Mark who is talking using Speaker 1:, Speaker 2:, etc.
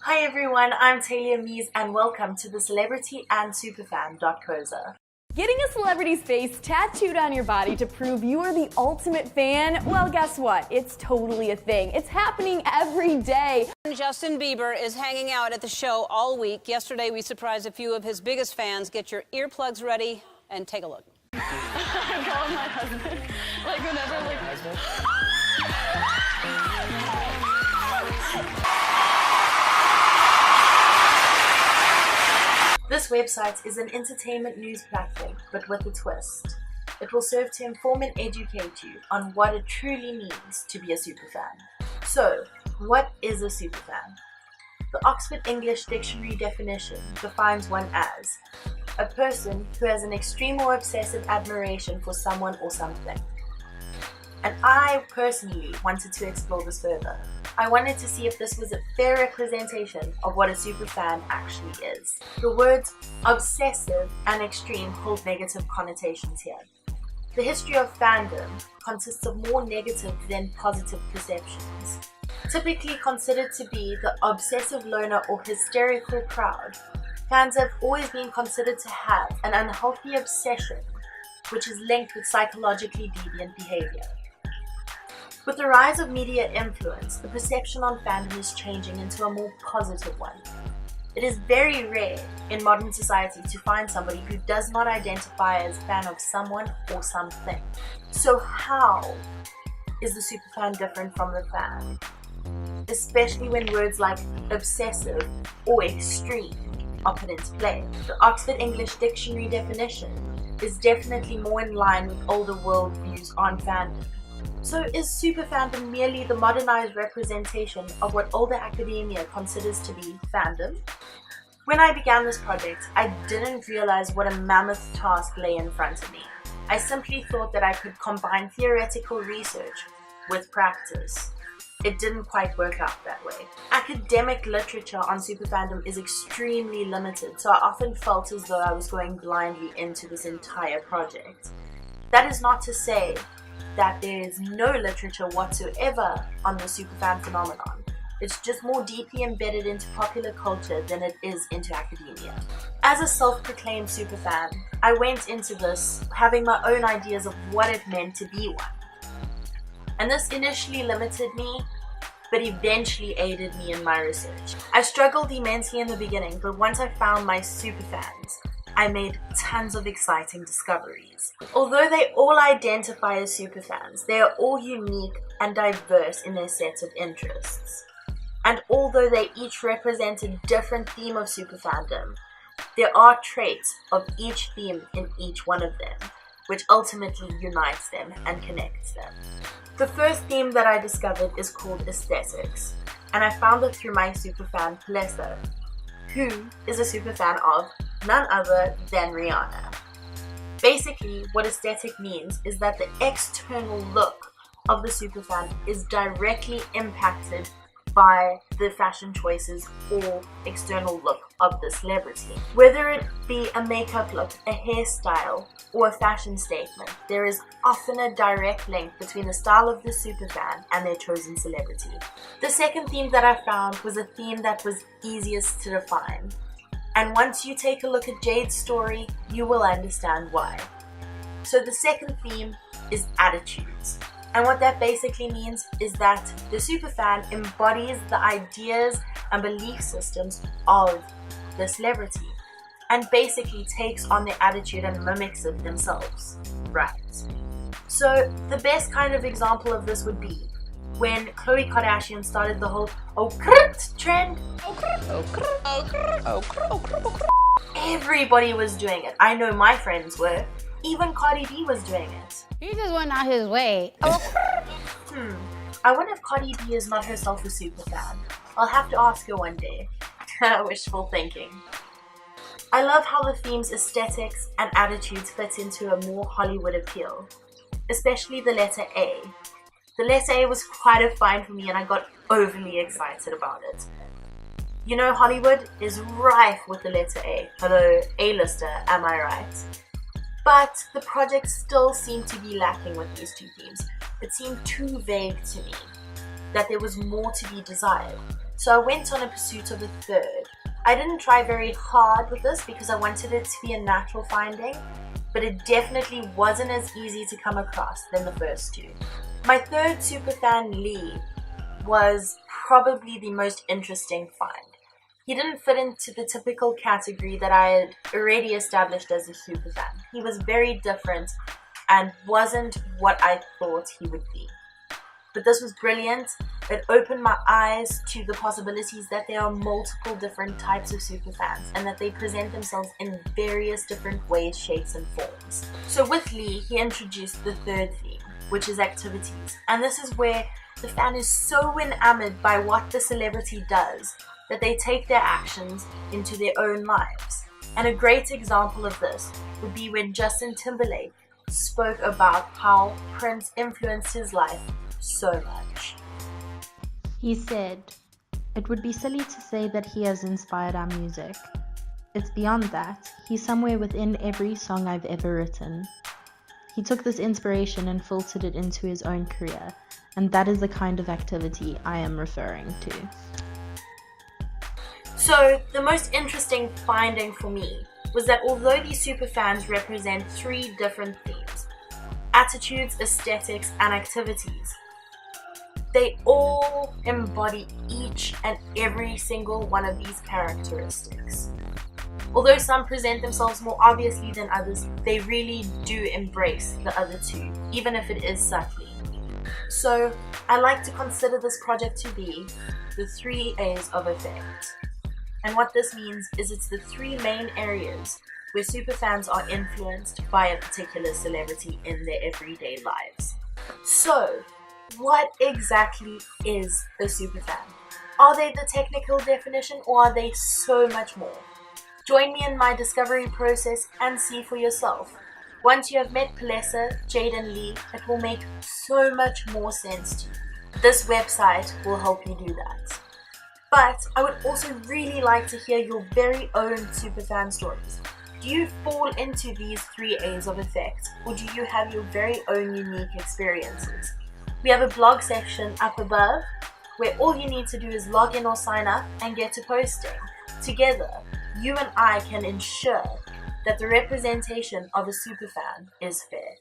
Speaker 1: Hi everyone, I'm Talia Mies and welcome to the Celebrity and Superfan.coza.
Speaker 2: Getting a celebrity's face tattooed on your body to prove you are the ultimate fan? Well, guess what? It's totally a thing. It's happening every day.
Speaker 3: Justin Bieber is hanging out at the show all week. Yesterday, we surprised a few of his biggest fans. Get your earplugs ready and take a look.
Speaker 2: I call my husband. Like whenever, like...
Speaker 1: This website is an entertainment news platform, but with a twist. It will serve to inform and educate you on what it truly means to be a superfan. So, what is a superfan? The Oxford English Dictionary definition defines one as a person who has an extreme or obsessive admiration for someone or something. And I personally wanted to explore this further. I wanted to see if this was a fair representation of what a superfan actually is. The words obsessive and extreme hold negative connotations here. The history of fandom consists of more negative than positive perceptions. Typically considered to be the obsessive loner or hysterical crowd, fans have always been considered to have an unhealthy obsession, which is linked with psychologically deviant behavior. With the rise of media influence, the perception on fandom is changing into a more positive one. It is very rare in modern society to find somebody who does not identify as a fan of someone or something. So how is the superfan different from the fan? Especially when words like obsessive or extreme are put into play. The Oxford English Dictionary definition is definitely more in line with older worldviews on fandom. So is superfandom merely the modernized representation of what older academia considers to be fandom? When I began this project, I didn't realize what a mammoth task lay in front of me. I simply thought that I could combine theoretical research with practice. It didn't quite work out that way. Academic literature on superfandom is extremely limited, so I often felt as though I was going blindly into this entire project. That is not to say that there is no literature whatsoever on the superfan phenomenon. It's just more deeply embedded into popular culture than it is into academia. As a self-proclaimed superfan, I went into this having my own ideas of what it meant to be one. And this initially limited me, but eventually aided me in my research. I struggled immensely in the beginning, but once I found my superfans, I made tons of exciting discoveries. Although they all identify as superfans, they are all unique and diverse in their sets of interests. And although they each represent a different theme of superfandom, there are traits of each theme in each one of them, which ultimately unites them and connects them. The first theme that I discovered is called aesthetics, and I found it through my superfan Plesso, who is a superfan of none other than Rihanna. Basically, what aesthetic means is that the external look of the superfan is directly impacted by the fashion choices or external look of the celebrity. Whether it be a makeup look, a hairstyle, or a fashion statement, there is often a direct link between the style of the superfan and their chosen celebrity. The second theme that I found was a theme that was easiest to define. And once you take a look at Jade's story, you will understand why. So the second theme is attitudes. And what that basically means is that the superfan embodies the ideas and belief systems of the celebrity and basically takes on their attitude and mimics it themselves, right? So the best kind of example of this would be when Khloe Kardashian started the whole trend. Everybody was doing it. I know my friends were. Even Cardi B was doing it.
Speaker 4: He just went out his way.
Speaker 1: I wonder if Cardi B is not herself a superfan. I'll have to ask her one day. Wishful thinking. I love how the themes aesthetics and attitudes fit into a more Hollywood appeal, especially the letter A. The letter A was quite a find for me and I got overly excited about it. You know, Hollywood is rife with the letter A. Hello, A-lister, am I right? But the project still seemed to be lacking with these two themes. It seemed too vague to me, that there was more to be desired. So I went on a pursuit of a third. I didn't try very hard with this because I wanted it to be a natural finding, but it definitely wasn't as easy to come across than the first two. My third superfan, Lee, was probably the most interesting find. He didn't fit into the typical category that I had already established as a superfan. He was very different and wasn't what I thought he would be. But this was brilliant. It opened my eyes to the possibilities that there are multiple different types of superfans and that they present themselves in various different ways, shapes and forms. So with Lee, he introduced the third theme, which is activities. And this is where the fan is so enamored by what the celebrity does that they take their actions into their own lives. And a great example of this would be when Justin Timberlake spoke about how Prince influenced his life so much.
Speaker 5: He said, "It would be silly to say that he has inspired our music. It's beyond that. He's somewhere within every song I've ever written. He took this inspiration and filtered it into his own career, and that is the kind of activity I am referring to."
Speaker 1: So the most interesting finding for me was that although these superfans represent three different themes, attitudes, aesthetics, and activities, they all embody each and every single one of these characteristics. Although some present themselves more obviously than others, they really do embrace the other two, even if it is subtly. So I like to consider this project to be the 3 A's of effect. And what this means is it's the 3 main areas where superfans are influenced by a particular celebrity in their everyday lives. So, what exactly is a superfan? Are they the technical definition, or are they so much more? Join me in my discovery process and see for yourself. Once you have met Palesa, Jade and Lee, it will make so much more sense to you. This website will help you do that. But I would also really like to hear your very own superfan stories. Do you fall into these 3 A's of effect, or do you have your very own unique experiences? We have a blog section up above where all you need to do is log in or sign up and get to posting. Together, you and I can ensure that the representation of a superfan is fair.